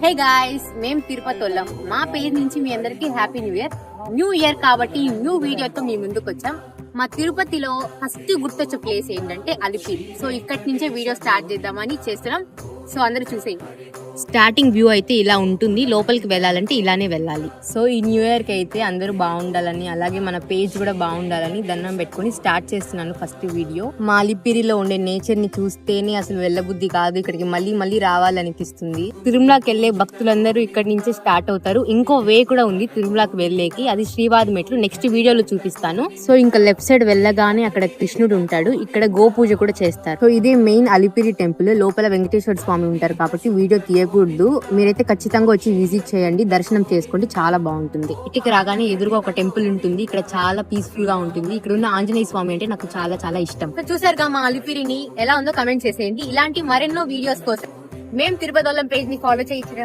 Hey guys, మేము తిరుపతి వాళ్ళం. మా పేజ్ నుంచి మీ అందరికి హ్యాపీ న్యూ ఇయర్ కాబట్టి న్యూ వీడియోతో మీ ముందుకు వచ్చాం. మా తిరుపతిలో ఫస్ట్ గుర్తొచ్చే ప్లేస్ ఏంటంటే అలిపిరి. సో ఇక్కడి నుంచే వీడియో స్టార్ట్ చేద్దామని చేస్తున్నాం. సో అందరూ చూసేయండి. స్టార్టింగ్ వ్యూ అయితే ఇలా ఉంటుంది. లోపలికి వెళ్ళాలంటే ఇలానే వెళ్ళాలి. సో ఈ న్యూ ఇయర్ కి అయితే అందరూ బాగుండాలని, అలాగే మన పేజ్ కూడా బాగుండాలని దండం పెట్టుకుని స్టార్ట్ చేస్తున్నాను ఫస్ట్ వీడియో. మా అలిపిరిలో ఉండే నేచర్ ని చూస్తేనే అసలు వెళ్ళబుద్ధి కాదు. ఇక్కడికి మళ్ళీ రావాలనిపిస్తుంది. తిరుమలకి వెళ్లే భక్తులందరూ ఇక్కడి నుంచే స్టార్ట్ అవుతారు. ఇంకో వే కూడా ఉంది తిరుమలకి వెళ్లేకి, అది శ్రీవారి మెట్లు. నెక్స్ట్ వీడియోలో చూపిస్తాను. సో ఇంకా లెఫ్ట్ సైడ్ వెళ్ళగానే అక్కడ కృష్ణుడు ఉంటాడు. ఇక్కడ గోపూజ కూడా చేస్తారు. సో ఇదే మెయిన్ అలిపిరి టెంపుల్. లోపల వెంకటేశ్వర స్వామి ఉంటారు కాబట్టి వీడియో తీయకూడదు. మీరైతే ఖచ్చితంగా వచ్చి విజిట్ చేయండి, దర్శనం చేసుకోండి, చాలా బాగుంటుంది. ఇటుకి రాగానే ఎదురుగా ఒక టెంపుల్ ఉంటుంది. ఇక్కడ చాలా పీస్ఫుల్ గా ఉంటుంది. ఇక్కడ ఉన్న ఆంజనేయ స్వామి అంటే నాకు చాలా ఇష్టం. చూసారుగా మా అలిపిరిని, ఎలా ఉందో కమెంట్ చేసేయండి. ఇలాంటి మరెన్నో వీడియోస్ కోసం మేము తిరుపతి వాళ్ళం పేజ్ ని ఫాలో చేయొచ్చురా.